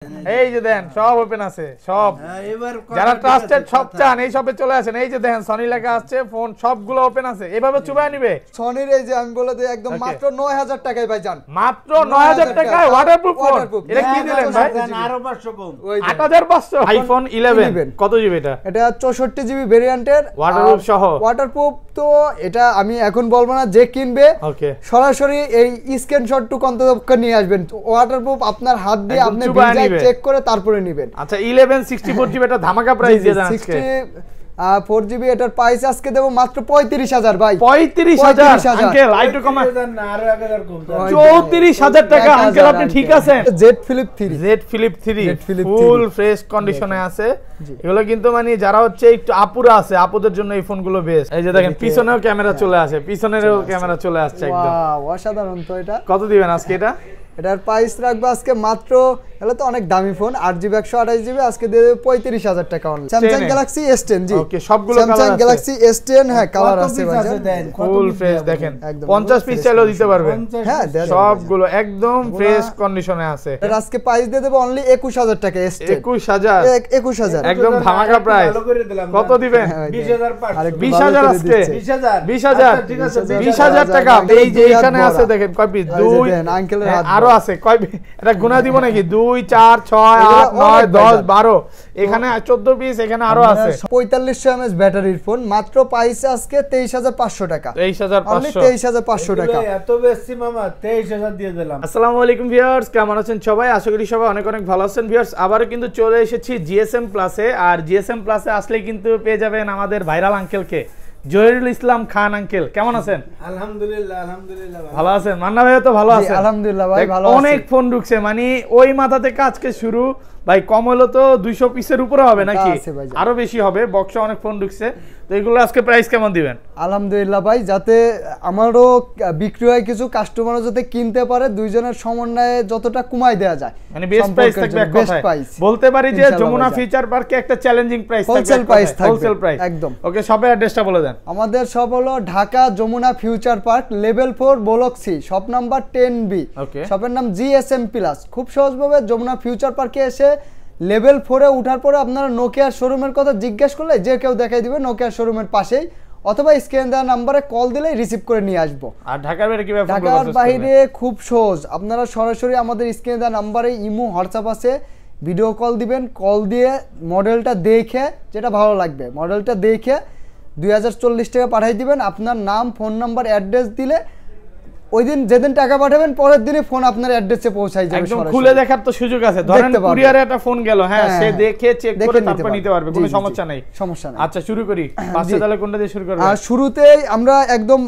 এই যে দেন সব ওপেন আছে সব যারা ট্রাস্টেড সব চান এই সবে চলে আসেন। এই যে দেখেন সনি লেখা আছে, ফোন সবগুলো ওপেন আছে, এভাবে চুবায় নিবে। সনির এই যে আমি বলে দিই একদম মাত্র 9000 টাকায় ভাই জান, মাত্র 9000 টাকায় ওয়াটারপ্রুফ ফোন। এটা কি দিলেন ভাই? আরো 500 কম, 8500। আইফোন 11 কত জিবি এটা? এটা 64 জিবি ভেরিয়েন্টের ওয়াটারপ্রুফ সহ। ওয়াটারপ্রুফ তো এটা আমি এখন বলবো না, যে কিনবে ওকে সরাসরি এই স্ক্রিনশটটুকু অন্তত নিয়ে আসবেন। ওয়াটারপ্রুফ আপনার হাত দিয়ে আপনি ভিজায় চেক করে তারপরে নেবেন। আচ্ছা 11 64 জিবি এটা ধামাকা প্রাইস দিয়ে দেন আজকে। 4 জিবি এটার প্রাইস আজকে দেব মাত্র 35000 ভাই। 35000 আঙ্কেল আইটো কমা আরো 1000 কম, 34000 টাকা আঙ্কেল, আপনি ঠিক আছেন? Z flip 3, Z flip 3 full fresh কন্ডিশনে আছে। এগুলো কিন্তু মানে যারা হচ্ছে একটু আপুরা আছে, আপুদের জন্য এই ফোনগুলো বেস্ট। এই যে দেখেন পিছনেও ক্যামেরা চলে আসে, পিছনেরও ক্যামেরা চলে আসছে একদম। ওয়াও অসাধারণ। তো এটা কত দিবেন আজকে? এটার প্রাইস রাখবো আজকে মাত্র, এটা তো অনেক দামি ফোন, 8GB 128GB, আজকে দিয়ে দেব 35000 টাকা অনলি। স্যামসাং গ্যালাক্সি S10 জি ওকে, সবগুলো কালার আছে। স্যামসাং গ্যালাক্সি S10 হ্যাঁ কালার আছে ভাই, ফুল ফ্রেশ দেখেন, 50 পিস চাইলেও দিতে পারবেন। হ্যাঁ সবগুলো একদম ফ্রেশ কন্ডিশনে আছে। এর আজকে প্রাইস দিয়ে দেব অনলি 21000 টাকা। S10 21000 একদম ধামাকা প্রাইস। কত দিবেন? 20500 আজকে 20000 ঠিক আছে 20000 টাকা। এই যে এখানে আছে দেখেন কয় পিস, 2 আঙ্কেলের আরো আছে কয় পিস, এটা গুণা দিব নাকি? 2 4 6 8 9 10 12, এখানে 14 পিস, এখানে আরো আছে। 4500 mAh ব্যাটারির ফোন, মাত্র প্রাইস আজকে 23500 টাকা। 23500 টাকা। এত বেশি মামা, 23000 দিয়ে দিলাম। আসসালামু আলাইকুম ভিউয়ার্স, কেমন আছেন সবাই? আশা করি সবাই অনেক অনেক ভালো আছেন। ভিউয়ার্স আবারো কিন্তু চলে এসেছি জিএসএম প্লাসে, আর জিএসএম প্লাসে আসলে কিন্তু পেয়ে যাবেন আমাদের ভাইরাল আঙ্কেলকে, জহিরুল ইসলাম খান আঙ্কেল। কেমন আছেন? আলহামদুলিল্লাহ ভালো আছেন? মান্না ভাই তো ভালো আছে? আলহামদুলিল্লাহ ভাই ভালো আছি। অনেক ফোন ঢুকছে, মানে ওই মাথা থেকে আজকে শুরু ভাই, কম হলো তো 200 পিসের উপরে হবে নাকি আরো বেশি হবে, বক্সে অনেক ফোন ঢুকছে। তো এগুলো আজকে প্রাইস কেমন দিবেন? আলহামদুলিল্লাহ ভাই, যাতে আমারও বিক্রি হয়, কিছু কাস্টমারও যাতে কিনতে পারে, দুইজনের সমন্বয়ে যতটা কমাই দেওয়া যায়, মানে বেস্ট প্রাইস থাকবে এক কথায় বলতে পারি যে যমুনা ফিউচার পার্কে একটা চ্যালেঞ্জিং প্রাইস থাকবে, হোলসেল প্রাইস থাকবে, হোলসেল প্রাইস একদম। ওকে শপের অ্যাড্রেসটা বলে দেন। আমাদের শপ হলো Dhaka Jamuna future park level 4 block C, shop number 10B। শপের নাম জিএসএম প্লাস। খুব সহজভাবে যমুনা ফিউচার পার্কে এসে লেভেল 4 এ ওঠার পরে আপনারা নোকিয়ার শোরুমের কথা জিজ্ঞেস করলে যে কেউ দেখাই দিবে নোকিয়ার শোরুমের পাশেই, অথবা স্ক্রিন দেওয়া নম্বরে কল দিলেই রিসিভ করে নিয়ে আসবো। আর ঢাকার বাইরে কিভাবে? ঢাকার বাইরে খুব সহজ, আপনারা সরাসরি আমাদের স্ক্রিন দেওয়া নম্বরে ইমো হোয়াটসঅ্যাপ আছে, ভিডিও কল দিবেন, কল দিয়ে মডেলটা দেখে যেটা ভালো লাগবে মডেলটা দেখে 2040 টাকা পাঠিয়ে দিবেন। আপনার নাম, ফোন নাম্বার, অ্যাড্রেস দিলে ওই দিন যেদিন টাকা পাঠাবেন পরের দিনে ফোন আপনার অ্যাড্রেসে পৌঁছায় যাবে। একদম খুলে দেখার তো সুযোগ আছে, ধরেন কুরিয়ারে একটা ফোন গেল, হ্যাঁ সে দেখে চেক করে তারপর নিতে পারবে, কোনো সমস্যা নাই। আচ্ছা শুরু করি, পাঁচটা তাহলে কোনটা দিয়ে শুরু করব? শুরুতেই আমরা একদম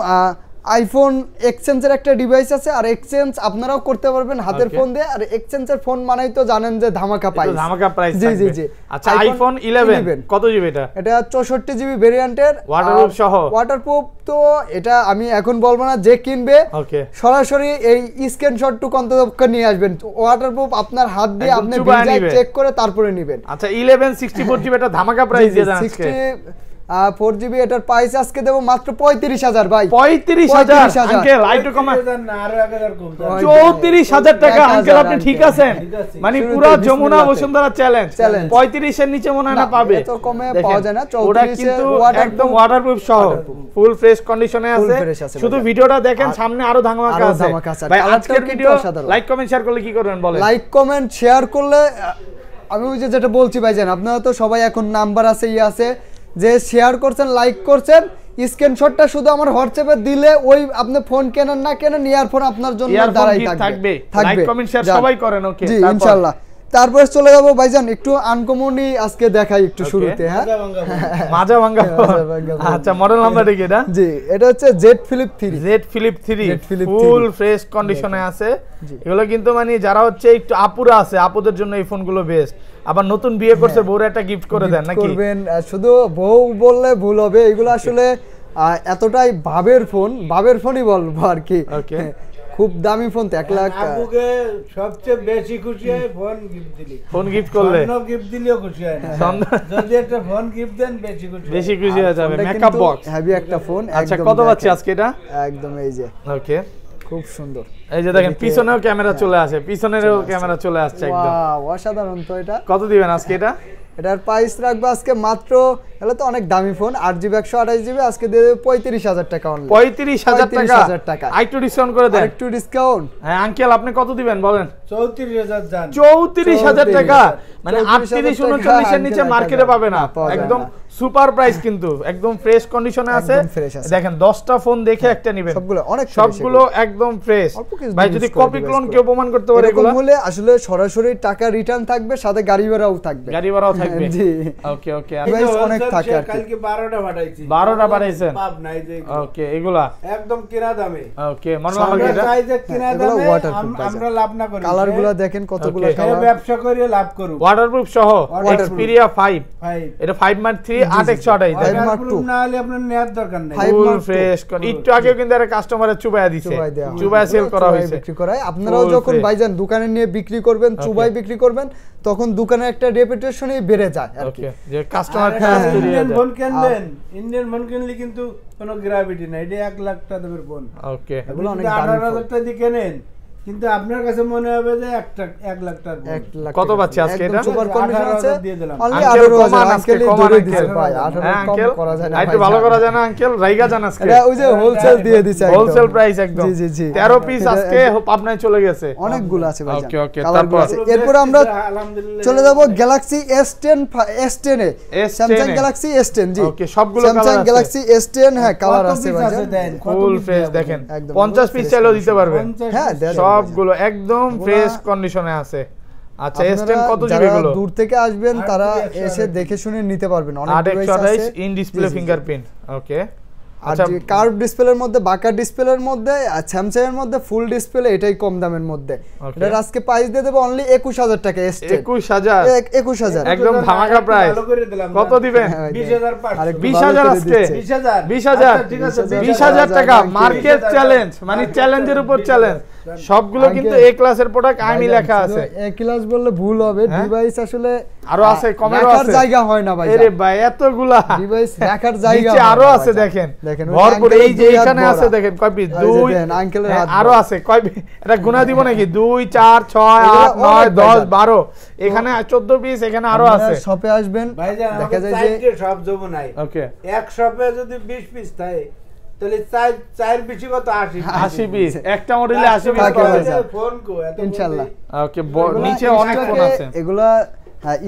আইফোন এক্সচেঞ্জের একটা ডিভাইস আছে, আর এক্সচেঞ্জ আপনারাও করতে পারবেন হাতের ফোন দিয়ে। আর এক্সচেঞ্জের ফোন মানেই তো জানেন যে ধামাকা প্রাইস, ধামাকা প্রাইস জি জি জি। আচ্ছা আইফোন 11 কত জিবি এটা? এটা 64 জিবি ভেরিয়েন্টের, ওয়াটারপ্রুফ সহ। ওয়াটারপ্রুফ তো এটা আমি এখন বলবো না, যে কিনবে সরাসরি এই স্ক্রিনশটটুকু অন্তত নিয়ে আসবেন। ওয়াটারপ্রুফ আপনার হাত দিয়ে আপনি ভিজায় চেক করে তারপরে নেবেন। আচ্ছা 11 64 জিবি এটা ধামাকা প্রাইস দিয়ে দেন আজকে। 4 জিবি এটার প্রাইস আজকে দেব মাত্র 35000 ভাই। 35000 আঙ্কেল আইটো কমা, আরো 1000 কম, 34000 টাকা আঙ্কেল, আপনি ঠিক আছেন? মানে পুরো যমুনা বসুন্ধরা চ্যালেঞ্জ 35 এর নিচে মনে হয় না পাবে, এত কমে পাওয়া যায় না। 34 এর একদম ওয়াটারপ্রুফ সহ ফুল ফ্রেশ কন্ডিশনে আছে। শুধু ভিডিওটা দেখেন, সামনে আরো ধামাকা আছে ভাই। আজকের ভিডিও লাইক কমেন্ট শেয়ার করলে কি করবেন বলেন? লাইক কমেন্ট শেয়ার করলে আমি ওই যে যেটা বলছি ভাইজান, আপনারা তো সবাই এখন নাম্বার আছে, আছে যে শেয়ার করছেন, লাইক করছেন, স্ক্রিনশটটা শুধু আমার হোয়াটসঅ্যাপে দিলে ওই আপনি ফোন কেনেন না কেনেন, ইয়ারফোন আপনার জন্য দাঁড়াই থাকবে। লাইক কমেন্ট শেয়ার সবাই করেন, ওকে জি ইনশাআল্লাহ। তারপরে চলে যাব ভাইজান একটু আনকমনই আজকে দেখাই একটু শুরুতে, হ্যাঁ মাজা ভাঙ্গা। আচ্ছা মডেল নাম্বারটা কি এটা? জি এটা হচ্ছে Z flip 3, Z flip 3 full fresh কন্ডিশনে আছে। এগুলো কিন্তু মানে যারা হচ্ছে একটু আপুরা আছে, আপুদের জন্য এই ফোনগুলো বেস্ট। আবার নতুন বিয়ে করছে বউর একটা গিফট করে দেন নাকি? করবেন, শুধু বউ বললে ভুল হবে, এগুলো আসলে এতটাই ভাবের ফোন, ভাবের ফোনই বলবো আর কি। ওকে খুব দামি ফোন তো 1 লাখ। আপুকে সবচেয়ে বেশি খুশি হয় ফোন গিফট দিলে, ফোন গিফট করলে, ফোন গিফট দিলেও খুশি হয় না, যদি একটা ফোন গিফট দেন বেশি খুশি হয়ে যাবে। মেকআপ বক্স হেভি একটা ফোন। আচ্ছা কত পাচ্ছি আজকে এটা? একদম এই যে ওকে খুব সুন্দর। এই যে দেখেন পিছনেও ক্যামেরা চলে আসে, পিছনেরও ক্যামেরা চলে আসছে একদম। ওয়াও, অসাধারণ। তো এটা কত দিবেন আজকে এটা? এটার প্রাইস রাখবো আজকে মাত্র, এটা তো অনেক দামি ফোন, 8GB 128GB, আজকে দিয়ে দেব 35,000 টাকা অনলি। 35,000 টাকা। আরেকটু ডিসকাউন্ট করে দেন। একটু ডিসকাউন্ট। হ্যাঁ আঙ্কেল আপনি কত দিবেন বলেন? 34,000 জান। 34,000 টাকা, মানে 38 39 এর নিচে মার্কেটে পাবে না। একদম সুপার প্রাইস, কিন্তু একদম ফ্রেশ কন্ডিশনে আছে। দেখেন 10টা ফোন দেখে একটা নেবেন, সবগুলো একদম ফ্রেশ। ভাই যদি কপি ক্লোন কেউ প্রমাণ করতে পারে এগুলো হলে আসলে সরাসরি টাকা রিটার্ন থাকবে, সাথে গাড়ি ভাড়াও থাকবে। গাড়ি ভাড়াও থাকবে, জি ওকে ওকে। অনেক থাকে। কালকে 12টা পাঠাইছি, 12টা পাঠাইছেন? পাব নাই যে ওকে, এগুলা একদম কিনা দামে। ওকে, মনে লাগে এটা চাই যে কিনা দামে আমরা লাভ না করি। কালারগুলো দেখেন কতগুলো কালার, ব্যবসা করে লাভ করব। ওয়াটারপ্রুফ সহ Xperia 5, এটা 5 Mark 3 8X128 ওয়াটারপ্রুফ না হলে আপনার নেয়ার দরকার নাই। ফুল ফ্রেশ একটু আগেও কিন্তু একটা কাস্টমারের চুবায়া দিছে, চুবায়া সেল করা হয়েছে, বিক্রি করায়। আপনারাও যখন ভাইজান দোকানে নিয়ে বিক্রি করবেন, চুবাই বিক্রি করবেন, তখন দোকানে একটা রেপুটেশনই বেড়ে যায় আর কি, যে কাস্টমার ইন্ডিয়ান ফোন কিনবেন, ইন্ডিয়ান ফোন কিনলে কিন্তু কোনো গ্র্যাভিটি নাই। এটা 1 লাখ টাকা দামের ফোন। ওকে, এগুলো অনেক 18,000 টাকা দিয়ে কেনেন, কিন্তু আপনার কাছে মনে হবে যে 1 লাখ টাকা। কত পাচ্ছি আজকে এটা? সুপার কন্ডিশন আছে, দিয়ে দিলাম। অনলি 18,000 আজকে ধরে দিছে ভাই। 18 আঙ্কেল কম করা যায় না, একটু ভালো করা যায় না আঙ্কেল? রাইগা জান আজকে এটা ওই যে হোলসেল দিয়ে দিছে, একদম হোলসেল প্রাইস একদম। জি জি জি, 13 পিস আজকে পাবনায় চলে গেছে, অনেকগুলো আছে ভাই। ওকে ওকে, তারপর তারপর এরপর আমরা আলহামদুলিল্লাহ চলে যাব গ্যালাক্সি S10 S10 এ, স্যামসাং গ্যালাক্সি S10। জি ওকে, সবগুলো কালার আছে, স্যামসাং গ্যালাক্সি S10, হ্যাঁ কালার আছে ভাই, ফুল ফ্রেশ। দেখেন 50 পিস চাইলেও দিতে পারবেন, হ্যাঁ সবগুলো একদম ফ্রেশ কন্ডিশনে আছে। আচ্ছা, S10 কত জিবি গুলো? দূর থেকে আসবেন তারা এসে দেখে শুনে নিতে পারবেন। অনেক ডিভাইস আছে, 8X128 ইন ডিসপ্লে ফিঙ্গারপ্রিন্ট। ওকে, আচ্ছা কার্ভ ডিসপ্লের মধ্যে, বাঁকা ডিসপ্লের মধ্যে, আর স্যামসাং এর মধ্যে ফুল ডিসপ্লে, এটাই কম দামের মধ্যে। এটার আজকে প্রাইস দিয়ে দেব অনলি 21,000 টাকা। S10 21,000 একদম ধামাকা প্রাইস। কত দিবেন? 20,000 আজকে 20,000 ঠিক আছে, 20,000 টাকা মার্কেট চ্যালেঞ্জ, মানে চ্যালেঞ্জের উপর চ্যালেঞ্জ। সবগুলো কিন্তু এ ক্লাসের প্রোডাক্ট, আমি লেখা আছে। এ ক্লাস বললে ভুল হবে, ডিভাইস আসলে আরো আছে, কমেরও রাখার আছে, জায়গা হয় না ভাই। আরে ভাই এতগুলা ডিভাইস রাখার জায়গা নিচে আরো আছে, দেখেন ভরপুর। এই যে এখানে আছে দেখেন কয় পিস, 2 আঙ্কেলের আরো আছে কয় পিস, এটা গুণা দিব নাকি? 2 4 6 8 9 10 12, এখানে 14 পিস, এখানে আরো আছে। শপে আসবেন, ভাইজান দেখা যায় যে সব জব নাই। ওকে, এক শপে যদি 20 পিস থাকে তাহলে 4 বেশি কত 80 পিস, একটা মডেলে 80 পিস থাকে পাওয়া ভাই। যায় ফোন কো এত ইনশাআল্লাহ। ওকে, নিচে অনেক ফোন আছে, এগুলা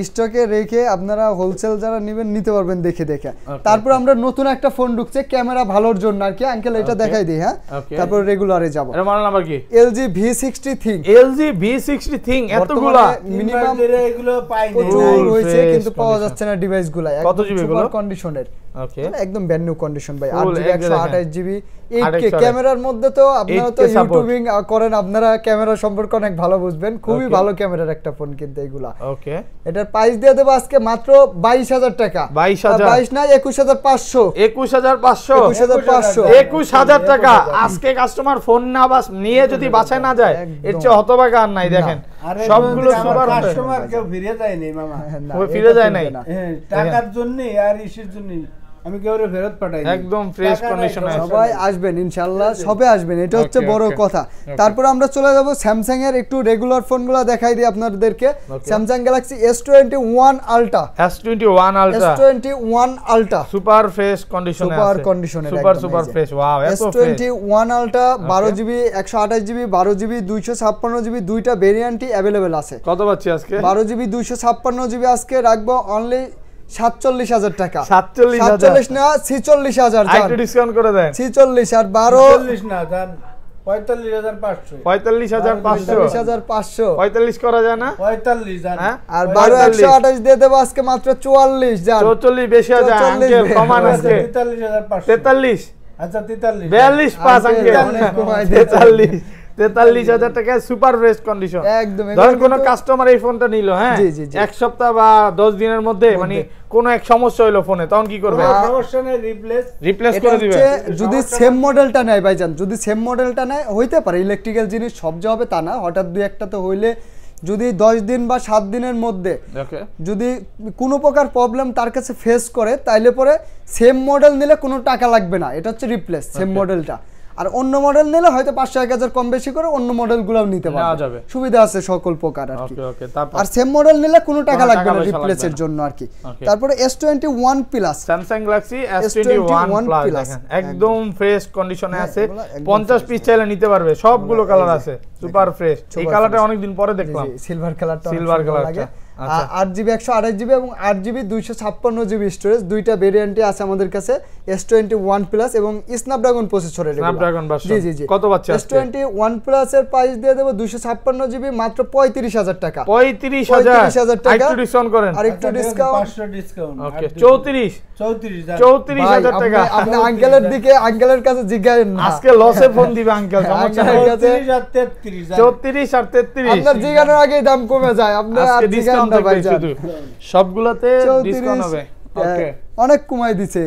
স্টকে রেখে আপনারা হোলসেল যারা নেবেন নিতে পারবেন দেখে দেখে। তারপর আমরা নতুন একটা ফোন ঢুকছে ক্যামেরা ভালোর জন্য আর কি, আঙ্কেল এটা দেখাই দিই। হ্যাঁ, তারপর রেগুলারে যাব। এর মডেল নাম্বার কি? LG V60 Think। LG V60 Think, এতগুলা মিনিমাম এগুলো পাই না, প্রচুর হয়েছে কিন্তু পাওয়া যাচ্ছে না ডিভাইসগুলো। কত জিবি গুলো? সুপার কন্ডিশনের, ওকে, একদম ব্র্যান্ড নিউ কন্ডিশন ভাই। Full 8GB 128GB 8K ক্যামেরার মধ্যে। তো আপনারা তো 8K support। ইউটিউবিং করেন, আপনারা ক্যামেরা সম্পর্কে অনেক ভালো বুঝবেন। খুবই ভালো ক্যামেরার একটা ফোন কিন্তু এগুলা। ওকে, এটার প্রাইস দিয়ে দেব আজকে মাত্র 22,000 টাকা। 22,000 না 21,500। 21,500 21,000 টাকা। আজকে কাস্টমার ফোন না বাস নিয়ে যদি বাছাই না যায়, এর চেয়ে হতভাগা আর নাই। দেখেন সবগুলো সুপার কাস্টমার কেউ ফিরে যায় নাই মামা, ফিরে যায় নাই টাকার জন্য আর ইসের জন্য আমি কেউরে ফেরত পাঠাই, একদম ফ্রেশ কন্ডিশনে। সবাই আসবেন ইনশাআল্লাহ, সবে আসবেন, এটা হচ্ছে বড় কথা। তারপর আমরা চলে যাব স্যামসাং এর একটু রেগুলার ফোনগুলো দেখাই দিই আপনাদেরকে। Samsung Galaxy S21 Ultra, S21 Ultra, S21 Ultra super fresh কন্ডিশনে আছে, সুপার কন্ডিশনে, সুপার ফ্রেশ। ওয়াও, এত fresh. S21 Ultra 12GB 128GB 12GB 256GB দুইটা ভেরিয়েন্টই अवेलेबल আছে। কত পাচ্ছি আজকে? 12GB 256GB আজকে রাখবো অনলি 47,000 টাকা। 47,000 না 46,000, একটু ডিসকাউন্ট করে দেন। 46 আর 12 40 না জান, 45,500 45,500 45 করা যায় না? 45 জান, আর 12 128 দিয়ে দেব আজকে মাত্র 44 জান। 44 বেশি আছে আঙ্কেল, কমান আজকে 43,500। 43 আচ্ছা 43 42 পাস আঙ্কেল, 43,000 টাকা সুপার ফ্রেশ কন্ডিশন। একদম। ধরেন কোন কাস্টমার এই ফোনটা নিল, হ্যাঁ, এক সপ্তাহ বা 10 দিনের মধ্যে, মানে কোন এক সমস্যা হইলো ফোনে, তখন কি করবে? সমস্যা নেই, রিপ্লেস করে দিবে। যদি সেম মডেলটা নেয় ভাইজান, যদি সেম মডেলটা নেয় হইতে পারে, ইলেকট্রিক্যাল জিনিস সব যে হবে তা না, হঠাৎ দুই একটা তো হইলে, যদি 10 দিন বা 7 দিনের মধ্যে যদি কোনো প্রকার প্রবলেম তার কাছে ফেস করে, তাইলে পরে সেম মডেল নিলে কোনো টাকা লাগবে না, এটা হচ্ছে রিপ্লেস সেম মডেলটা। আর অন্য মডেল নিলে হয়তো 500-1000 কম বেশি করে অন্য মডেলগুলোও নিতে নেওয়া পারবে, যাবে। সুবিধা আছে সকল প্রকার আর কি। ওকে ওকে, তারপর আর সেম মডেল নিলে কোনো টাকা কোনো লাগবে টাকা না পয়সা রিপ্লেসের লাগবে না। জন্য আর কি। Okay. তারপরে S21 plus, Samsung Galaxy S21 S21 plus Plus, দেখেন একদম ফ্রেশ কন্ডিশনে হ্যাঁ, আছে, এগুলা একদম 50 পিস চাইলে নিতে পারবে, সবগুলো কালার আছে, সুপার ফ্রেশ। এই super কালারটা fresh। অনেকদিন পরে দেখলাম, সিলভার কালারটা Silver colour টা, আচ্ছা। 8GB 128GB এবং 8GB 256GB স্টোরেজ, দুইটা ভেরিয়েন্টই আছে আমাদের কাছে। S21 প্লাস এবং স্ন্যাপড্রাগন প্রসেসরের, স্ন্যাপড্রাগন ভার্সন। জি জি। কত পাচ্ছে আজকে? S21 প্লাস এর প্রাইস দিয়ে দেব 256GB মাত্র 35000 টাকা। 35000 টাকা। একটু ডিসকাউন্ট করেন, আর একটু ডিসকাউন্ট, 500 ডিসকাউন্ট। ওকে 34 34000 টাকা। আপনি আঙ্কেলের দিকে, আঙ্কেলের কাছে জিজ্ঞাসেন না, আজকে লসে ফোন দিবে আঙ্কেল, সমস্যা নেই। 34 আর 33 34 আর 33 আপনার জিজ্ঞানোর আগেই দাম কমে যায়, আপনি আর আজকে জিজ্ঞান ডিসকাউন্ট না থাকবে ভাইজান। শুধু, সবগুলোতে 34 ডিসকাউন্ট হবে। ওকে, অনেক কমাই দিছে।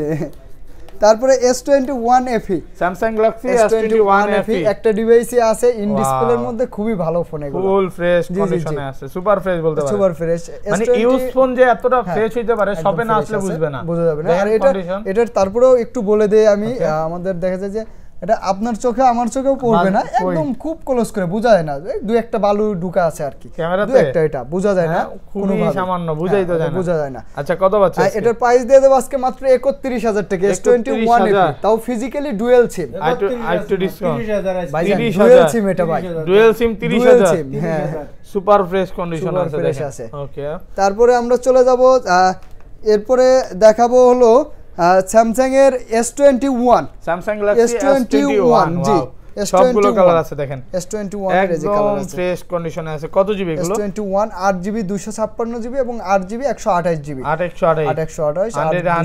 তারপরে S21 FE, Samsung Galaxy S21 S21 FE FE একটা ডিভাইসই আছে, ইন Wow. ডিসপ্লের মধ্যে খুবই ভালো ফোন এগুলো, ফুল ফ্রেশ জি, জি, কন্ডিশনে জি। আছে, সুপার ফ্রেশ বলতে পারেন। Super fresh. মানে ইউজ ফোন যে এতটা হ্যাঁ, ফ্রেশ হইতে পারে, একদম শপে না fresh আসলে আছে, বুঝবে না, বোঝা যাবে না। আর দেখেন এটা condition। এটার তারপরেও একটু বলে দেই আমি, Okay. আমাদের দেখা যায় যে এটা আপনার চোখে আমার চোখেও পড়বে না, কই? একদম খুব ক্লোজ করে বোঝা যায় না, এই দুই একটা বালু ঢুকা আছে আর কি, ক্যামেরাতে? দুই একটা, এটা বোঝা যায় না হ্যাঁ, খুবই কোনোভাবে। সামান্য, বুঝাই তো হ্যাঁ, যায় না। বোঝা যায় না। আচ্ছা কত পাচ্ছে আর আজকে? এটার প্রাইস দিয়ে দেবো আজকে মাত্র 31000 টাকা। S21 FE, 31,000 তাও ফিজিক্যালি ডুয়েল সিম, আইটু ডিসকাউন্ট। 30000 ভাই 30,000 ডুয়েল সিম এটা ভাই, ডুয়েল সিম ডুয়েল 30000, সিম, হ্যাঁ। সুপার ফ্রেশ কন্ডিশন Super আছে, fresh দেখেন। আছে। ওকে, তারপরে আমরা চলে যাব, এরপরে দেখাবো হলো স্যামসাং এর S21, স্যামসাং গ্যালাক্সি S21 জি, সবগুলো S21 কালার আছে দেখেন, S21 এর এই যে কালার একদম আছে। ফ্রেশ কন্ডিশনে আছে। কত জিবি এগুলো? S21 8GB 256GB এবং 8GB 128GB, 828 828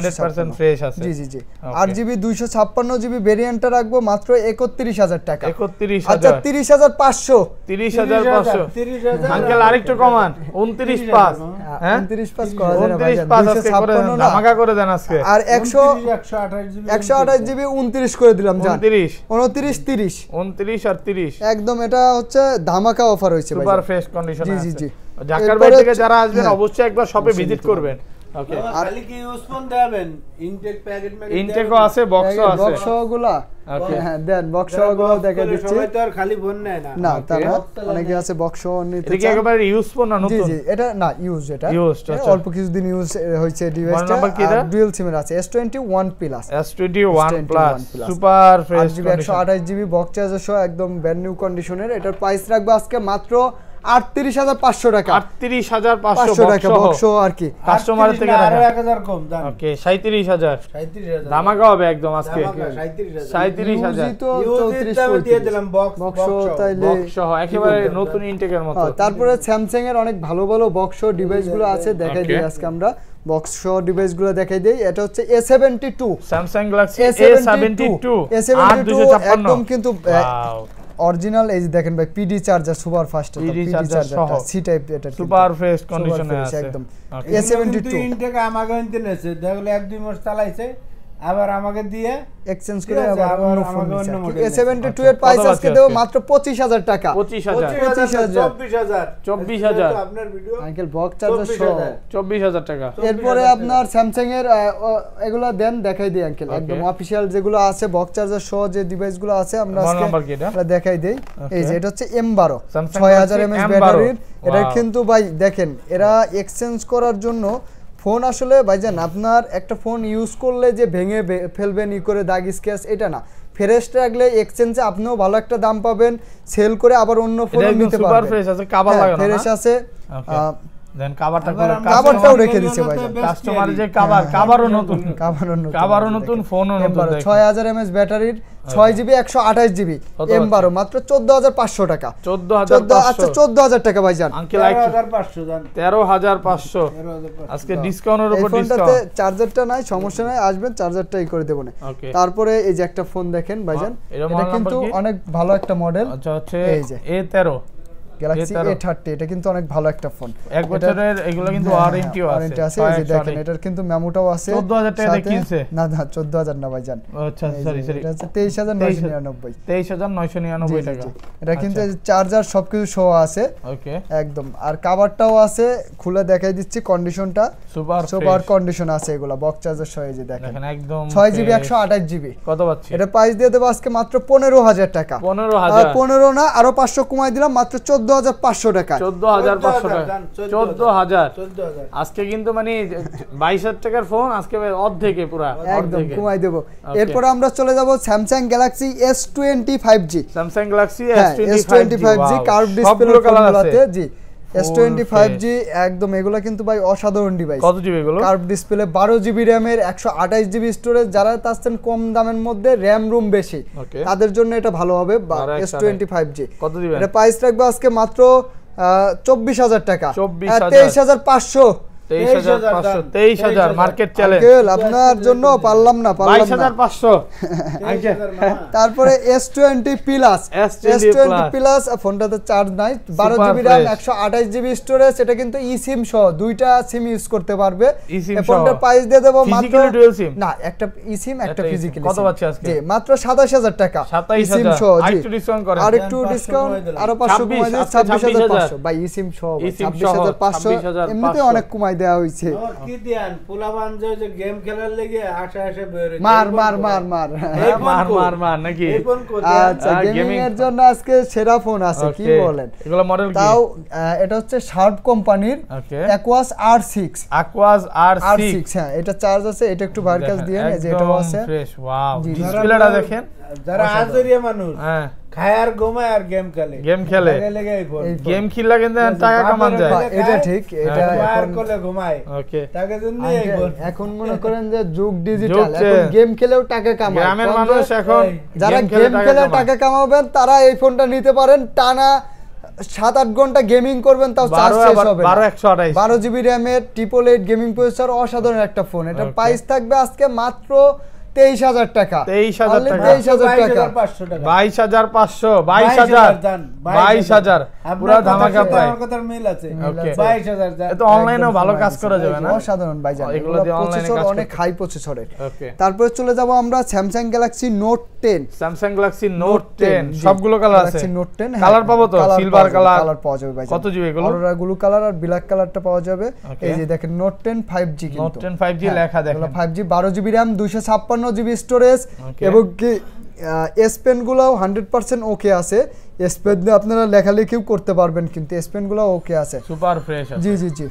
100% ফ্রেশ আছে। জি জি জি। Okay. 8GB 256GB ভেরিয়েন্টটা রাখবো মাত্র 31000 টাকা। 31000, আচ্ছা 30500, 30500 30,000 আঙ্কেল আরেকটু কমান, 29.5 হ্যাঁ 29 করা যায় না ভাই, 29.5 আজকে করে দেন, 256 না। ধামাকা করে দেন আজকে। আর 128 128GB 29 করে দিলাম জান, 29 29 30 29 আর 30 একদম, এটা হচ্ছে ধামাকা অফার হয়েছে ভাই। সুপার ফ্রেশ কন্ডিশনে জি, আছে। জি, জি। ঢাকার এরপরে বাইরে থেকে যারা আসবেন হ্যাঁ, অবশ্যই একবার শপে ভিজিট করবেন। ওকে, খালি কি ইউজ ফোন দেবেন, ইনটেক প্যাকেট ইনটেকও আছে, বক্সও আছে। বক্স সহগুলা, Okay. হ্যাঁ দেন বক্স সহগুলো দেখা দিচ্ছি। সবাই তো আর খালি ফোন নেয় না। না তা Okay. না, অনেকে আছে বক্স সহ নিতে এটা কি চান। একেবারে ইউজফুল না জি নতুন? জি, এটা না ইউজ, এটা Used, এটা আচ্ছা। অল্প কিছুদিন ইউজ হয়েছে ডিভাইসটা। number কি এটা? ডুয়াল সিমের আছে, S21 plus, S21 plus Plus। Super fresh 8GB 128GB box charger সহ একদম ব্র্যান্ড নিউ কন্ডিশনের। এটার প্রাইস রাখবো আজকে মাত্র 38500 টাকা, 38500 টাকা বক্স সহ আর কি। কাস্টমারের থেকে আরো টাকা। 1000 কম দাম। ওকে 37000 37000 ধামাকা হবে একদম আজকে। 37000 37000 ইউজই তো ইউজ 34 দামে দিয়ে দিলাম বক্স বক্স সহ তাইলে। বক্স সহ একেবারে নতুন ইনটেকের মতো। তারপরে স্যামসাং এর অনেক ভালো ভালো বক্স সহ ডিভাইসগুলো আছে, দেখাই দিই Okay. আজকে আমরা বক্স সহ ডিভাইসগুলো দেখাই দিই। এটা হচ্ছে A72, Samsung Galaxy A72 A72 একদম কিন্তু ওয়াও অরিজিনাল। এই যে দেখেন ভাই PD charger super fast, PD charger সহ। সি টাইপ, এটা সুপার ফ্রেশ কন্ডিশনে আছে একদম। Okay. A72 ইনটেক আমাকে নিতেছে, দেখলে 1-2 মাস চালাইছে, আবার আমাকে দিয়ে এক্সচেঞ্জ ঠিক করে আছে, আবার আবার অন্য ফোন আমাকে অন্য নিচ্ছে। model A72 আচ্ছা, এর প্রাইস কত আজকে বাজছে দেব আজকে? মাত্র 25000 টাকা। 25000 24000 24000 আপনার ভিডিও আঙ্কেল বক্স চার্জার সহ। 24000 টাকা। এরপরে আপনার স্যামসাং এর এগুলা দেন দেখাই দিই আঙ্কেল, একদম অফিশিয়াল যেগুলো আছে বক্স চার্জার সহ যে ডিভাইসগুলো আছে আমরা ফোন আজকে নাম্বার কি এটা? আমরা দেখাই দেই। এই যে এটা হচ্ছে M12 Samsung 6000 Galaxy mAh M12 ব্যাটারির। এটা Wow. কিন্তু ভাই দেখেন এরা এক্সচেঞ্জ করার জন্য ফোন আসলে ভাইজান আপনার একটা ফোন ইউজ করলে যে ভেঙে ফেলবেন ই করে দাগ স্ক্র্যাচ এটা না, ফ্রেশ রাখলে এক্সচেঞ্জে আপনিও ভালো একটা দাম পাবেন, সেল করে আবার অন্য ফোন এটা নিতে সুপার পারবেন। ফ্রেশ আছে, কভার লাগানো না? ফ্রেশ আছে। Okay. দেন কভারটা আবার করে আমরা কাভারটাও রেখে দিচ্ছে ভাই। কাস্টমারের যে কভারও নতুন, কভারও নতুন, ফোনও নতুন। 6000 mAh ব্যাটারির 6GB 128GB কত M12 মাত্র 14500 টাকা। 14500 আচ্ছা 14000 টাকা ভাইজান। আঙ্কেল 13500 জান 13500 আজকে ডিসকাউন্টের এই উপর ফোনটাতে ডিসকাউন্ট। চার্জারটা নাই, সমস্যা নাই, আসবেন চার্জারটাই করে দেব না। Okay. তারপরে এই যে একটা ফোন দেখেন ভাইজান, এটার এটা model কিন্তু number কি? অনেক ভালো একটা মডেল। আচ্ছা হচ্ছে এই যে। A13 গ্যালাক্সি A13 A30 এটা কিন্তু অনেক ভালো একটা ফোন। এক বছরের এগুলো কিন্তু ওয়ারেন্টিও আছে। ওয়ারেন্টি আছে, এই যে দেখেন এটার কিন্তু মেমোটাও আছে। 14000 টাকা দিয়ে কিনছে? না না 14000 না ভাইজান, আচ্ছা সরি এটা হচ্ছে 23999। 23999 টাকা। এটা কিন্তু চার্জার সবকিছু সহ আছে ওকে একদম। আর কভারটাও আছে, খুলে দেখাই দিচ্ছি কন্ডিশনটা, সুপার কন্ডিশন আছে এগুলা, বক্স চার্জার সহ। এই যে দেখেন একদম 6GB 128GB। কত পাচ্ছি? এটা প্রাইস দিয়ে দেব আজকে মাত্র 15000 টাকা। 15 না আরো 500 কমাই দিলাম, মাত্র 14500 টাকা। 14500 টাকা, 14000। আজকে কিন্তু মানে 22000 টাকার ফোন আজকে অর্ধেকে পুরো একদম কমাই দেব। এরপর আমরা চলে যাব Samsung Galaxy S20 5G। Samsung Galaxy S20 5G curve display ফোনগুলোতে, জি S20 5G একদম এগুলা কিন্তু ভাই অসাধারণ ডিভাইস। কত জিবি এগুলো? কার্ভ ডিসপ্লে, 12GB র‍্যামের, 128GB স্টোরেজ। যারা চাচ্ছেন কম দামের মধ্যে র্যাম রুম বেশি, তাদের জন্য এটা ভালো হবে। S20 5G কত দিবেন? এটা প্রাইস রাখবো আজকে মাত্র 24000 টাকা। 23500 23000 মার্কেট চ্যালেঞ্জ আপনার জন্য পারলাম না 22500। তারপরে S20 প্লাস, S20 প্লাস ফোনটাতে চার্জ নাই, 12GB RAM 128GB স্টোরেজ। এটা কিন্তু eSIM সহ দুইটা সিম ইউজ করতে পারবে। এই ফোনটার প্রাইস দিয়ে দেব মাত্র, না একটা eSIM একটা ফিজিক্যাল। কত পাচ্ছি আজকে? জি মাত্র 27000 টাকা eSIM সহ। জি আরেকটু ডিসকাউন্ট করেন, আরেকটু ডিসকাউন্ট আরো 500 কমাই দিন, 26500 ভাই eSIM সহ 26500। এমনিতে অনেক কমাই দেওয়া হইছে। কি দেন পোলাবান যে গেম খেলার লাগি আশা বের হইছে, মার নাকি? আচ্ছা গেমিং এর জন্য আজকে সেরা ফোন আছে, কি বলেন? এগুলো মডেল কি? তাও এটা হচ্ছে শার্প কোম্পানির Aquos R6। হ্যাঁ এটা চার্জ আছে, এটা একটু বাইরে কাজ দিয়ে এই যে এটাও আছে ফ্রেশ। ওয়াও, ডিসপ্লেটা দেখেন। যারা আজরিয়া মানুষ খায় আর ঘুমায় আর গেম খেলে গেম খেললে কিন্তু টাকা কামান যায়। এটা ঠিক, এটা আর কোলে ঘুমায়। ওকে টাকা জন্য এখন মনে করেন যে যুগ ডিজিটাল, এখন গেম খেলেও টাকা কামায়। গ্রামের মানুষ এখন যারা গেম খেলে টাকা কামাবেন তারা এই ফোনটা নিতে পারেন। টানা 7-8 ঘন্টা গেমিং করবেন, তাও চার্জ শেষ হবে না। 12GB র‍্যামের 888 গেমিং প্রসেসর, অসাধারণ একটা ফোন। এটা প্রাইস থাকবে আজকে মাত্র 23000 টাকা। 23000 টাকা, 22500 22000 পুরো ধামাকা প্রাইস। আমার কথার মিল আছে। 22000 এটা অনলাইনেও ভালো কাজ করা যাবে না? অসাধারণ ভাইজান, এগুলো দিয়ে অনলাইনে কাজ অনেক হাই প্রসেসরের। তারপরে চলে যাব আমরা Samsung Galaxy note 10। Samsung Galaxy note 10 সবগুলো কালার আছে। নোট 10 কালার পাবো তো? সিলভার কালার পাওয়া যাবে ভাইজান। কত জিবি এগুলো? অরোরা ব্লু কালার আর ব্ল্যাক কালারটা পাওয়া যাবে। এই যে দেখেন নোট 10 5G, কিন্তু নোট 10 5G লেখা দেখেন। 5G 12GB RAM 256GB storage. এবং কি এস পেন গুলো 100% ওকে আছে। এস পেন দিয়ে আপনারা লেখালেখিও করতে পারবেন, কিন্তু এস পেন গুলো ওকে আছে, সুপার ফ্রেশ আছে। জি জি জি।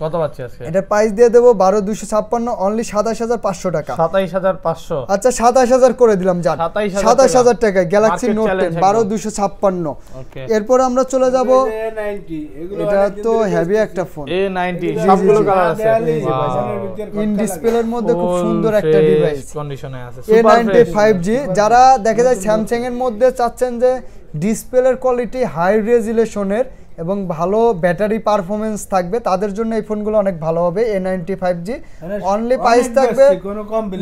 কত পাচ্ছি আজকে? এটা প্রাইস দিয়ে দেব 12256 অনলি 27500 টাকা। 27500 আচ্ছা 27000 করে দিলাম জান, 27000 টাকা গ্যালাক্সি নোট 10 12256। ওকে এরপর আমরা চলে যাব A90। এটা তো হেভি একটা ফোন, A90 সবগুলো কালার আছে। ইন ডিসপ্লের মধ্যে খুব সুন্দর একটা ডিভাইস, কন্ডিশনে আছে। A90 5G। যারা দেখা যায় স্যামসাং এর মধ্যে চাচ্ছেন যে ডিসপ্লের কোয়ালিটি হাই রেজুলেশনের এবং ভালো ব্যাটারি পারফরম্যান্স থাকবে, তাদের জন্য এই ফোনগুলো অনেক ভালো হবে। A90 5G অনলি প্রাইস থাকবে,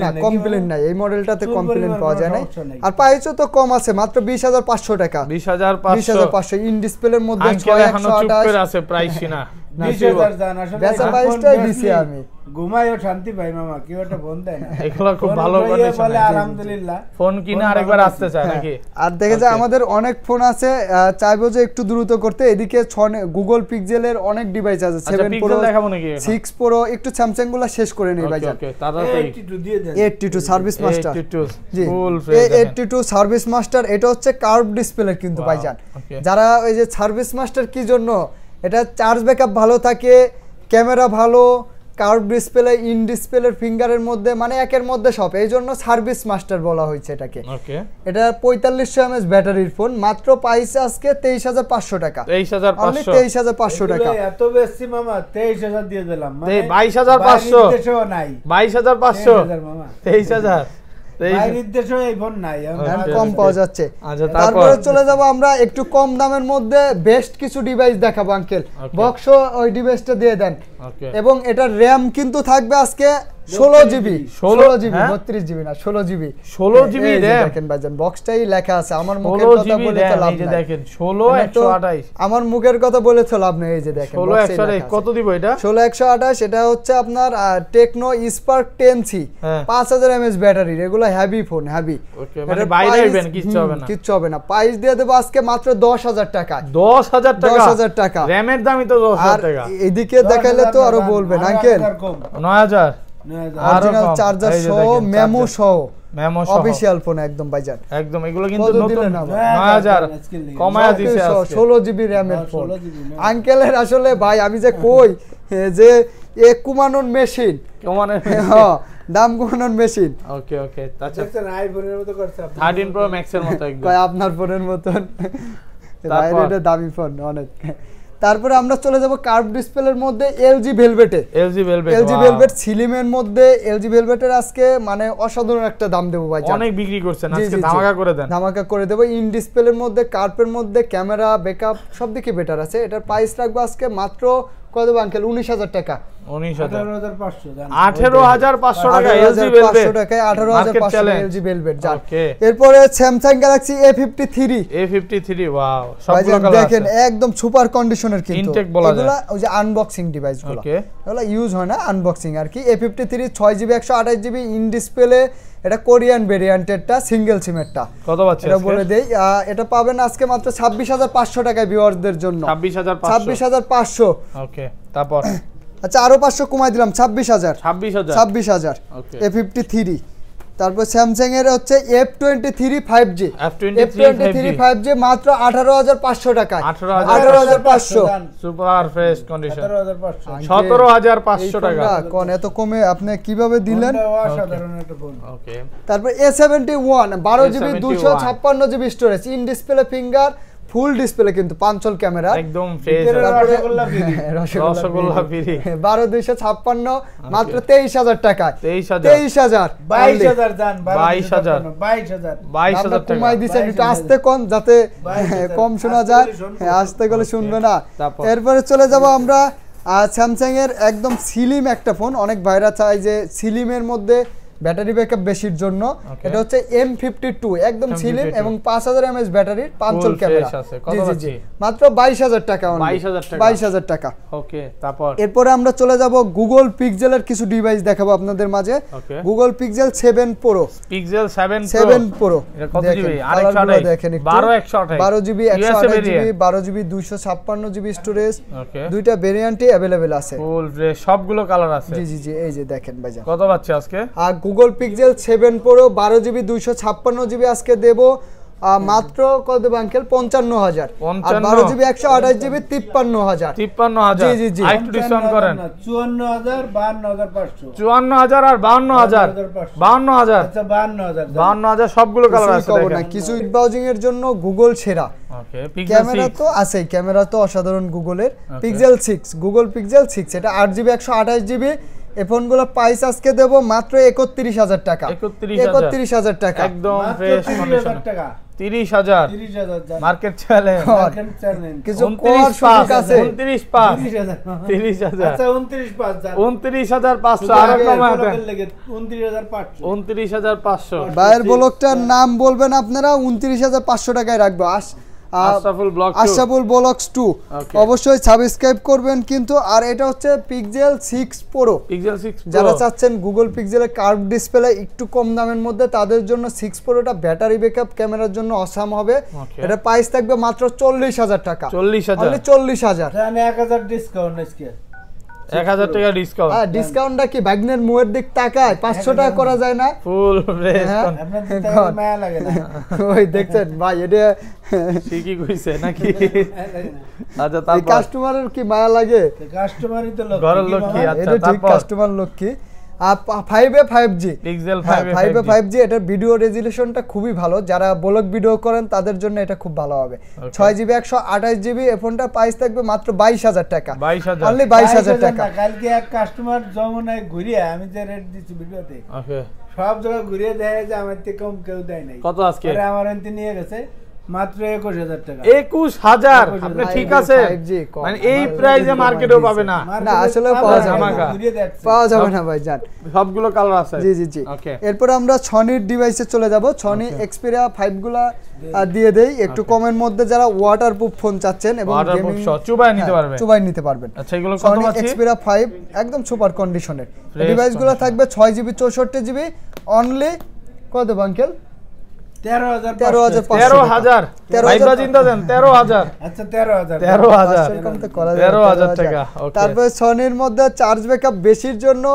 না কমপ্লেইন নাই, এই মডেলটাতে কমপ্লেইন পাওয়া যায় না। আর প্রাইসও তো কম আছে, মাত্র 20500 টাকা। 20500 ইন ডিসপ্লের মধ্যে 6128 আছে প্রাইস না। 20000 জান আসলে বেচা প্রাইসটাই দিছি আমি। ঘুমায়ও শান্তি পাই মামা, কি ওটা ফোন দেয় না। এগুলো খুব ভালো কন্ডিশন, বলে আলহামদুলিল্লাহ ফোন কিনে আরেকবার আসতে চায় নাকি? আর দেখে যায় আমাদের অনেক ফোন আছে, চাইবো যে একটু দ্রুত করতে। এদিকে গুগল পিক্সেলের অনেক ডিভাইস আছে, 7 প্রো দেখাবো নাকি? 6 প্রো, একটু স্যামসাং গুলো শেষ করে নেই ভাইজান। ওকে তাড়াতাড়ি 82 দিয়ে দেন। 82 সার্ভিস মাস্টার, 82 জি ফুল ফ্রেশ। 82 সার্ভিস মাস্টার, এটা হচ্ছে কার্ভ ডিসপ্লে কিন্তু ভাইজান। যারা ওই যে সার্ভিস মাস্টার কি জন্য, এটা চার্জ ব্যাকআপ ভালো থাকে, ক্যামেরা ভালো, কার্ভ ডিসপ্লে, ইন ডিসপ্লের ফিঙ্গারের মধ্যে মানে একের মধ্যে সব, এই জন্য সার্ভিস মাস্টার বলা হয়েছে এটাকে। ওকে এটা 4500 mAh ব্যাটারির ফোন, মাত্র প্রাইস আজকে 23500 টাকা। 23500 টাকা। এত বেশি মামা, 23000 দিয়ে দিলাম, মানে 22500 দেশও নাই। 22500 মামা 23000 কম পাওয়া যাচ্ছে। তারপরে চলে যাব আমরা একটু কম দামের মধ্যে বেস্ট কিছু ডিভাইস দেখাবো আঙ্কেল। বক্স ওই ডিভাইসটা দিয়ে দেন। এবং এটার র্যাম কিন্তু থাকবে আজকে 16 জিবি 16 জিবি হ্যাঁ? 32 জিবি না 16 জিবি 16 জিবি এই যে RAM দেখেন ভাইজান বক্সটাই লেখা আছে আমার মুখের 16 কথা জিবি বলে তো RAM লাভ এই যে নাই দেখেন 16 এটা তো 128 আমার মুখের কথা বলে তো লাভ নেই এই যে দেখেন 16 box এই 128 লেখা আছে। কত দিব এটা 16 128 এটা হচ্ছে আপনার টেকনো স্পার্ক 10C হ্যাঁ। 5000 mAh ব্যাটারি এগুলো হেভি ফোন হেভি ওকে মানে বাইরে আইবেন কিচ্ছু হবে না কিচ্ছু হবে না প্রাইস দিয়ে দেব আজকে মাত্র 10000 টাকা 10000 টাকা 10000 টাকা র‍্যামের দামই তো আর 10000 টাকা এদিকে দেখাইলে তো আরো বলবেন আঙ্কেল 9000 অরিজিনাল চার্জার সহ মেমো সহ মেমো সহ অফিশিয়াল ফোন একদম ভাইজান একদম এগুলো কিন্তু কত নতুন দিলেন আবার? 9000 কমায়া দিছে আজকে 16 জিবি র‍্যামের ফোন 16 GB আঙ্কেলের আসলে ভাই আমি যে কই যে এ কুমানোর মেশিন মানে হ্যাঁ দাম কমানোর মেশিন ওকে ওকে আচ্ছা দেখছেন আইফোনের মতো করছে আপনি 13 প্রো ম্যাক্স এর মতো একদম কয় আপনার ফোনের মতন তারপর? বাইরে এটা দামি ফোন অনেক তারপরে আমরা চলে যাব কার্ভ ডিসপ্লের মধ্যে এলজি ভেলভেটে এলজি ভেলভেট এলজি ভেলভেট সিলিমের মধ্যে এলজি ভেলভেটের আজকে মানে অসাধারণ একটা দাম দেবো ভাই অনেক বিক্রি করছেন জি, আজকে জি, জি। ধামাকা করে দেন ধামাকা করে দেবো ইন ডিসপ্লের মধ্যে কার্ভের মধ্যে ক্যামেরা ব্যাকআপ সব দিকে বেটার আছে এটার প্রাইস রাখবো আজকে মাত্র কত দেবো আঙ্কেল 19000 টাকা 19000 18500 জান 18500 টাকা এলজি 18500 ভেলভেট টাকায় 18500 এলজি ভেলভেট যান ওকে এরপরে Samsung Galaxy A53 A53 wow ভাই সবগুলো কালার দেখেন আছে একদম সুপার কন্ডিশনের কিন্তু Intake বলা যায়। এগুলা ওই যে আনবক্সিং ডিভাইসগুলো ওকে এগুলো ইউজ হয় না আনবক্সিং আর কি A53 6GB 128GB in display এটা কোরিয়ান ভেরিয়েন্টেরটা সিঙ্গেল সিমেরটা কত পাচ্ছেন এটা বলে দেই এটা পাবেন আজকে মাত্র 26500 টাকায় ভিউয়ারদের জন্য 26500 26500 ওকে তারপর আচ্ছা আরো 500 কমাই দিলাম 26000 26000 26000 ওকে A53 তারপর স্যামসাং এর হচ্ছে F23 5G F23 5G মাত্র 18500 টাকায় 18500 সুপার ফ্রেশ কন্ডিশন 17500 17500 টাকা কোন এত কমে আপনি কিভাবে দিলেন অসাধারণ একটা ফোন ওকে তারপর A71 12GB A71 256GB storage in display finger full display কিন্তু পাঁচল ক্যামেরা একদম fresh rasgulla free rasgulla free 12256 মাত্র 23000 টাকায় 23000 22000 জান 22000 22000 টাকা কমাই দিছেন একটু আস্তে কোন যাতে কম শোনা যায় আস্তে গলে শুনবে না তারপর? এরপরে চলে যাব আমরা স্যামসাং এর একদম স্লিম একটা ফোন অনেক ভাইরা চায় যে স্লিমের মধ্যে ব্যাটারি ব্যাকআপ বেশির জন্য Okay. এটা হচ্ছে M52 একদম স্লিম M52 এবং 5000 mAh ব্যাটারির পাঁচল Full ক্যামেরা fresh আছে। কত জি জি জি পাচ্ছি? মাত্র 22000 টাকা only। 22000 টাকা। 22000 টাকা ওকে তারপর এরপরে আমরা চলে যাব গুগল পিক্সেলের কিছু ডিভাইস দেখাবো আপনাদের মাঝে Okay. Google pixel 7 pro pixel 7 7 pro এটা কত জিবি আরেকটা দেখেন 12128 12GB 128GB 12GB 256GB storage ওকে দুইটা ভেরিয়েন্টই अवेलेबल আছে ফুল ফ্রেশ সবগুলো কালার আছে জি জি জি এই যে দেখেন ভাইজান কত পাচ্ছে আজকে আর Google pixel 7 pro 12GB 256GB আজকে দেব মাত্র কত দেব আঙ্কেল 55000 আর 12GB 128GB 53000 53000 জি, জি, জি। আরেকটু ডিসকাউন্ট করেন 54000 52500 54000 আর 52000 52000 আচ্ছা 52000 52000 সবগুলো কালার আছে কিছুই কম না দেখেন কিছু ব্রাউজিং এর জন্য গুগল সেরা ওকে পিক্সেল ক্যামেরা তো আছেই ক্যামেরা তো অসাধারণ গুগলের পিক্সেল 6 গুগল পিক্সেল 6 এটা 8GB 128GB এই ফোনগুলো প্রাইস আজকে দেব মাত্র 31000 টাকা 31000 টাকা একদম মাত্র ফ্রেশ 30000 টাকা 30000 30000 জান মার্কেট চ্যালেঞ্জ মার্কেট চ্যালেঞ্জ কিছু কোয়ার সুযোগ আছে 29 পাস 30000 30000 আচ্ছা 29 জান 29500 আর কমায় দেন 29500 29500 বায়ের ব্লকটার নাম বলবেন আপনারা 29500 টাকায় রাখবো Ashraful block 2 Ashraful blocks 2 Okay. অবশ্যই সাবস্ক্রাইব করবেন কিন্তু আর এটা হচ্ছে পিক্সেল 6 প্রো পিক্সেল 6 যারা চাচ্ছেন গুগল পিক্সেলের কার্ভ ডিসপ্লে একটু কম দামের মধ্যে তাদের জন্য 6 প্রোটা ব্যাটারি ব্যাকআপ ক্যামেরার জন্য অসাম হবে Okay. এটা প্রাইস থাকবে মাত্র 40000 টাকা 40000 অনলি 40000 জান 1000 ডিসকাউন্ট আজকে 1000 টাকা ডিসকাউন্ট ডিসকাউন্টটা কি ব্যাগনের মুয়ের দিক টাকায় 500 টাকা করা যায় না ফুল ফ্রেশ হ্যাঁ। আপনার দিতে মায়া লাগে না ওই দেখছেন ভাই এটা ঠিকই কইছে নাকি আচ্ছা এই তারপর কাস্টমারের কি মায়া লাগে কাস্টমারই তো লোক ঘরের লক্ষ্মী আচ্ছা এটা ঠিক তারপর কাস্টমার লক্ষ্মী আর 5 এ 5G পিক্সেল 5 এ 5G এটার ভিডিও রেজুলেশনটা খুবই ভালো যারা ব্লগ ভিডিও করেন তাদের জন্য এটা খুব ভালো হবে 6GB 128GB এই ফোনটা প্রাইস থাকবে মাত্র 22000 টাকা 22000 অনলি 22000 টাকা কালকে এক কাস্টমার যমুনায় ঘুরিয়ে আমি যে রেট দিচ্ছি ভিডিওতে ওকে সব জায়গা ঘুরিয়ে দেয় যে আমার থেকে কম কেউ দেয় নাই কত আজকে পরে আমার এনতে নিয়ে গেছে মাত্র 21000 টাকা। 21000 আপনি ঠিক আছে 5G কম। মানে এই প্রাইসে মার্কেটেও পাবে না। না আসলে পাওয়া যাবে না, ঘুরিয়ে দেখছে। পাওয়া যাবে না ভাইজান। সবগুলো কালার আছে। জি জি জি। ওকে এরপর আমরা সনির ডিভাইসে চলে যাব। সনি এক্সপেরিয়া 5 গুলা দিয়ে দেই একটু কমের মধ্যে, যারা ওয়াটারপ্রুফ ফোন চাচ্ছেন এবং ওয়াটারপ্রুফ গেমিং সহ চুবাই নিতে পারবে। চুবাই নিতে পারবেন। আচ্ছা এগুলো কত সনি পাচ্ছি? এক্সপেরিয়া 5 একদম সুপার কন্ডিশনের Fresh ডিভাইসগুলো থাকবে 6GB 64GB অনলি কত আঙ্কেল? 13500। 13000 ভাইবা চিন্তা দেন 13000 আচ্ছা 13000 13000 কম তো করা যাবে, 13000 টাকা। ওকে তারপরে সনির মধ্যে চার্জ ব্যাকআপ বেশির জন্য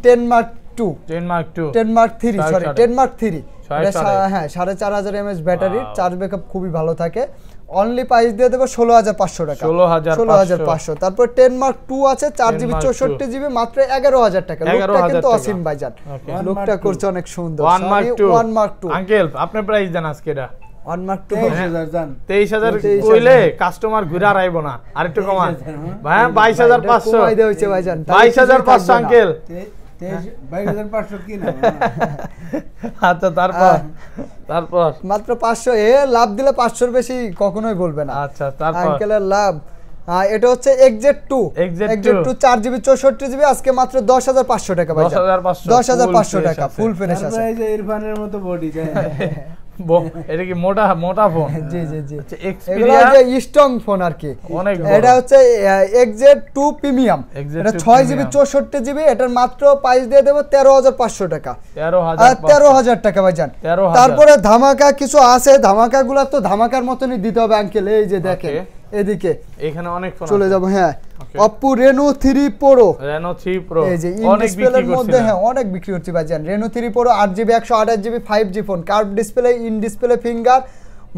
10 mark 2 10 mark 2 10 mark 3 sorry 10 mark 3 হ্যাঁ 4500 mAh ব্যাটারি, চার্জ ব্যাকআপ খুবই ভালো থাকে। অনলি প্রাইস দিয়ে দেব 16500 টাকা। 16500। তারপর 10 মার্ক 2 আছে 4GB 64GB মাত্র 11000 টাকা। লোকটা কিন্তু অসীম ভাইজান, লোকটা করছে অনেক সুন্দর। 1 মার্ক 2 1 মার্ক 2 আঙ্কেল আপনি প্রাইস দেন আজকে এটা 1 মার্ক 2 23000 জান। 23000 কইলে কাস্টমার ঘুরে আর আইবো না, আরেকটু কমান ভাই 22500 কমাই দেওয়া হইছে ভাইজান। 22500 আঙ্কেল। 22500 কি না? আচ্ছা তারপর মাত্র 500 এ লাভ দিলে 500 এর বেশি কখনোই বলবে না। আচ্ছা তারপর আঙ্কেলের লাভ। এটা হচ্ছে XZ2 XZ2 4GB 64GB আজকে মাত্র 10500 টাকা ভাই। 10500 টাকা ফুল ফিনিশ আছে। তারপরে এই যে ইরফানের মতো বডি যায়। এটা কি মোটা ফোন? জি জি জি। আচ্ছা এগুলো এক্সপেরিয়া যে স্ট্রং ফোন আর কি। অনেক এটা হচ্ছে XZ2 প্রিমিয়াম। এটা 6GB 64GB, এটার মাত্র প্রাইস দিয়ে দেব 13500 টাকা। 13000 টাকা ভাইজান। তারপরে ধামাকা কিছু আছে, ধামাকাগুলো তো ধামাকার মতনই দিতে হবে আঙ্কেল। এই যে দেখেন এদিকে এখানে অনেক ফোন চলে যাব। হ্যাঁ Oppo Reno 3 Pro, Reno 3 Pro এই যে অনেক বিক্রি মধ্যে করছে। হ্যাঁ অনেক বিক্রি হচ্ছে ভাইজান। Reno 3 Pro 8GB 128GB 5G phone, curve display, in display finger,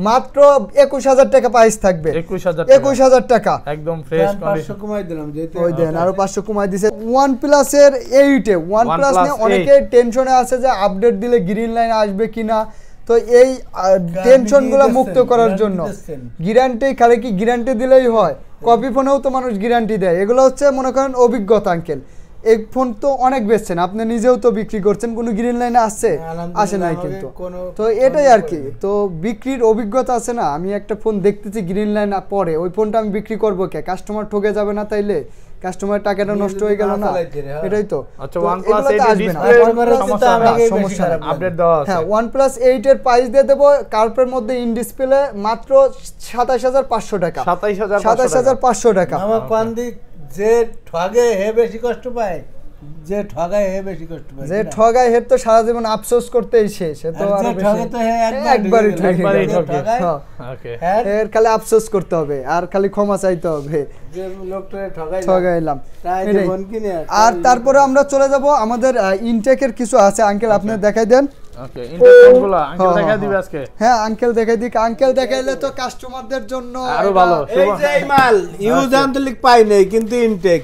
মাত্র 21000 টাকা প্রাইস থাকবে। 21000 টাকা একদম ফ্রেশ 500 কমাই দিলাম যেতে। ওই দেন আরো 500 কমাই দিয়েছে। OnePlus এর 8 এ OnePlus নিয়ে অনেকে টেনশনে আছে যে আপডেট দিলে গ্রিন লাইন আসবে কিনা। তো এই টেনশনগুলো মুক্ত করার জন্য গ্যারান্টি, খালি কি গ্যারান্টি দিলেই হয়? কপি ফোনেও তো মানুষ গ্যারান্টি দেয়। এগুলো হচ্ছে মনে করেন অভিজ্ঞতা আঙ্কেল। এই ফোন তো অনেক বেচছেন, আপনি নিজেও তো বিক্রি করছেন, কোনো গ্রিন লাইনে আসে নাই কিন্তু। তো এটাই আর কি, তো বিক্রির অভিজ্ঞতা আছে না। আমি একটা ফোন দেখতেছি গ্রিন লাইন পরে, ওই ফোনটা আমি বিক্রি করবো কে? কাস্টমার ঠকে যাবে না তাইলে? কাস্টমারের টাকাটা নষ্ট হয়ে গেল না, এটাই তো। আচ্ছা OnePlus 8 ডিসপ্লে সমস্যা আপডেট দাও আছে। হ্যাঁ OnePlus 8 এর প্রাইস দিয়ে দেব কার্ভের মধ্যে ইন ডিসপ্লে মাত্র 27500 টাকা। 27500 টাকা। আমার কান্দি যে ঠগে হে বেশি কষ্ট পায়, যে ঠগায় হে বেশি কষ্ট পায়। যে ঠগায় হে তো সারা জীবন আফসোস করতেই শেষ। সে তো আর ঠগে তো হে একবারই ঠগে। ওকে এর খালি আফসোস করতে হবে আর খালি ক্ষমা চাইতে হবে যে লোকটারে ঠগাইলাম। তাই যে ফোন কিনে আর তারপরে আমরা চলে যাব আমাদের ইনটেকের কিছু আছে আঙ্কেল, আপনি দেখাই দেন। ওকে ইনটেক কোনগুলো আঙ্কেল দেখাই দিবে আজকে? হ্যাঁ আঙ্কেল দেখাই দিক। আঙ্কেল দেখাইলে তো কাস্টমারদের জন্য আরো ভালো। এই যে এই মাল ইউজ আন্তলিক পাই নাই কিন্তু ইনটেক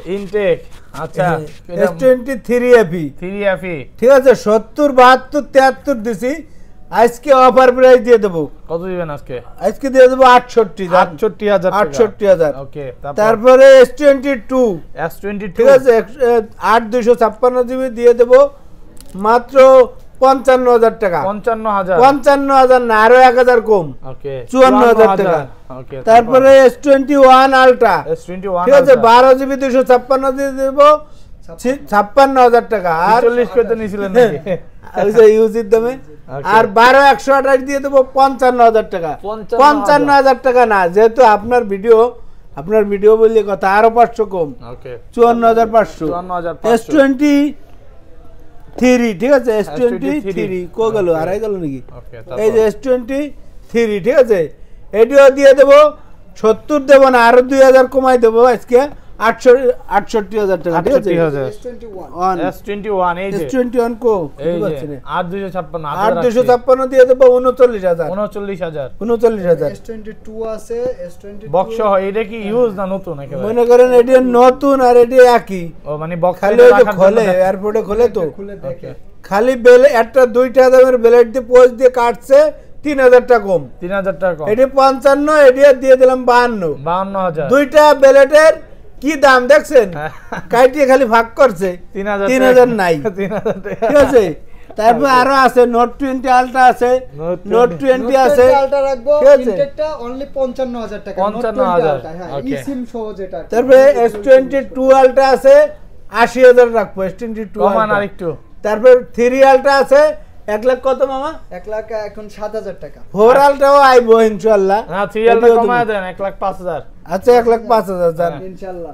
আচ্ছা S23FE 3FE ঠিক আছে 70 72 73 দিছি। আজকে অফার প্রাইস দিয়ে দেব। কত দিবেন আজকে? আজকে দিয়ে দেব 68000 ওকে। তারপরে S22 ঠিক আছে 8256 জিবি দিয়ে দেব মাত্র 55000 টাকা। 55000 না আরো 1000 কম। ওকে 54000 টাকা। ওকে। তারপরে S21 আলট্রা ঠিক আছে 12 জিবি 256 দিয়ে দেব 56000 টাকা। আর 40 কত নিছিলেন নাকি? ওই যে ইউজির দামে। আর 12128 দিয়ে দেব 55000 টাকা। 55000 টাকা না, যেহেতু আপনার ভিডিও বললে কথা আরো 500 কম। ওকে 54500। 54500 S23 ঠিক আছে S23 কো গেল হারাই গেল নাকি? এই যে S23 ঠিক আছে এটিও দিয়ে দেব 70 দেব না আরো 2000 কমাই দেব আজকে 68000 টাকা ঠিক আছে। S21 এই যে S21 কো এই যে 8256 দিয়ে দেব 39000 S22 আছে। S22 বক্স হয় এটা কি ইউজ না নতুন একেবারে? মনে করেন এটি নতুন আর এটি একই। ও মানে বক্স খালি ওই যে খোলে এয়ারপোর্টে খোলে তো খুলে দেখে খালি বেলে একটা 2টা দামের ব্লেড দিয়ে পোজ দিয়ে কাটছে 3000 টাকা কম। 3000 টাকা কম। এটি 55 এটি দিয়ে দিলাম 52000 দুইটা ব্লেডের কি দাম দেখছেন? কাইটিয়ে খালি ভাগ করছে 3000 নাই 3000 টাকা ঠিক আছে। তারপর আরো আছে নোট 20 আলট্রা আছে, নোট 20 আছে, আলট্রা রাখবো ঠিক আছে? ইনটেকটা অনলি 55000 টাকা, নোট 20 55,000 আলট্রা, হ্যাঁ ওকে। eSIM সহ যেটা। তারপরে S22 আলট্রা আছে 80,000 রাখবো, S22 কমান আলট্রা। আরেকটু তারপর 3 আলট্রা আছে 1 লাখ কত মামা? 1 লাখ এখন 7000 টাকা। 4 আলট্রাও আইবো ইনশাআল্লাহ। না সিরিয়ালটা কমায় দেন 1,05,000 আচ্ছা 1,05,000 ইনশাআল্লাহ।